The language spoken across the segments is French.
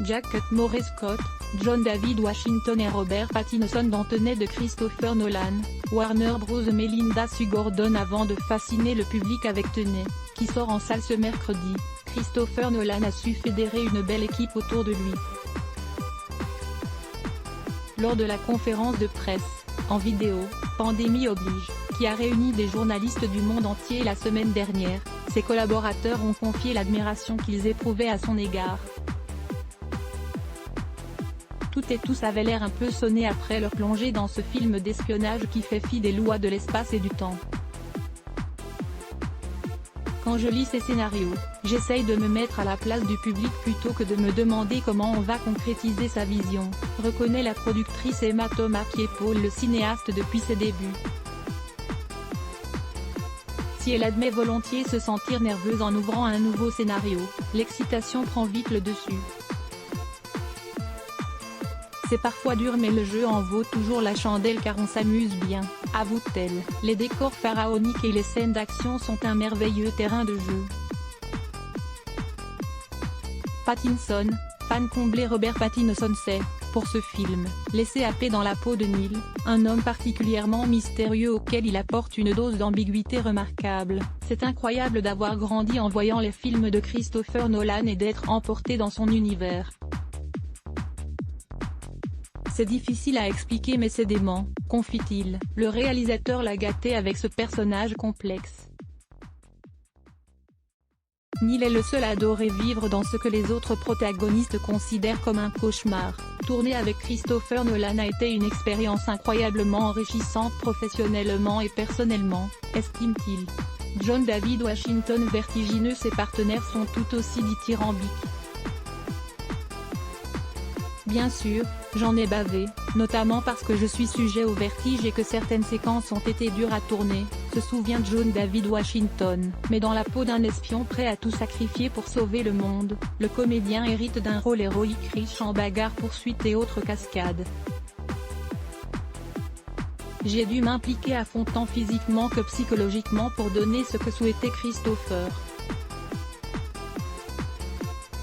Jack Cutmore Scott, John David Washington et Robert Pattinson dont tenait de Christopher Nolan, Warner Bros. Melinda Sue Gordon avant de fasciner le public avec Tenet, qui sort en salle ce mercredi. Christopher Nolan a su fédérer une belle équipe autour de lui. Lors de la conférence de presse, en vidéo, pandémie oblige, qui a réuni des journalistes du monde entier la semaine dernière, ses collaborateurs ont confié l'admiration qu'ils éprouvaient à son égard. Toutes et tous avaient l'air un peu sonnés après leur plongée dans ce film d'espionnage qui fait fi des lois de l'espace et du temps. Quand je lis ces scénarios, j'essaye de me mettre à la place du public plutôt que de me demander comment on va concrétiser sa vision, reconnaît la productrice Emma Thomas qui épaule le cinéaste depuis ses débuts. Si elle admet volontiers se sentir nerveuse en ouvrant un nouveau scénario, l'excitation prend vite le dessus. C'est parfois dur mais le jeu en vaut toujours la chandelle car on s'amuse bien, avoue-t-elle. Les décors pharaoniques et les scènes d'action sont un merveilleux terrain de jeu. Pattinson, fan comblé Robert Pattinson s'est, pour ce film, laissé happer dans la peau de Neil, un homme particulièrement mystérieux auquel il apporte une dose d'ambiguïté remarquable. C'est incroyable d'avoir grandi en voyant les films de Christopher Nolan et d'être emporté dans son univers. C'est difficile à expliquer mais c'est dément, confie-t-il. Le réalisateur l'a gâté avec ce personnage complexe. Neil est le seul à adorer vivre dans ce que les autres protagonistes considèrent comme un cauchemar. Tourner avec Christopher Nolan a été une expérience incroyablement enrichissante professionnellement et personnellement, estime-t-il. John David Washington vertigineux, ses partenaires sont tout aussi dithyrambiques. Bien sûr, j'en ai bavé, notamment parce que je suis sujet au vertige et que certaines séquences ont été dures à tourner, se souvient John David Washington. Mais dans la peau d'un espion prêt à tout sacrifier pour sauver le monde, le comédien hérite d'un rôle héroïque riche en bagarres, poursuites et autres cascades. J'ai dû m'impliquer à fond tant physiquement que psychologiquement pour donner ce que souhaitait Christopher.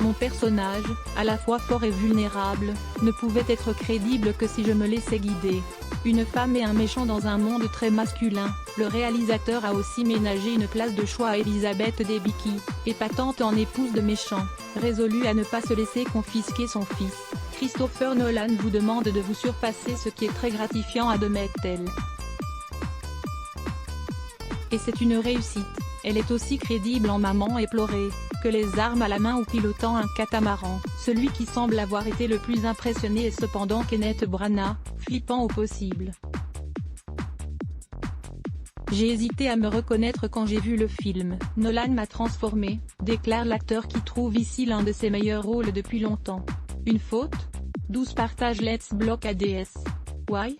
Mon personnage, à la fois fort et vulnérable, ne pouvait être crédible que si je me laissais guider. Une femme et un méchant dans un monde très masculin, le réalisateur a aussi ménagé une place de choix à Elizabeth Debicki, épatante en épouse de méchant, résolue à ne pas se laisser confisquer son fils. Christopher Nolan vous demande de vous surpasser, ce qui est très gratifiant, admet-elle. Et c'est une réussite, elle est aussi crédible en maman éplorée, que les armes à la main ou pilotant un catamaran. Celui qui semble avoir été le plus impressionné est cependant Kenneth Branagh, flippant au possible. J'ai hésité à me reconnaître quand j'ai vu le film. Nolan m'a transformé, déclare l'acteur qui trouve ici l'un de ses meilleurs rôles depuis longtemps. Une faute ? 12 partage Let's Block ADS. Why ?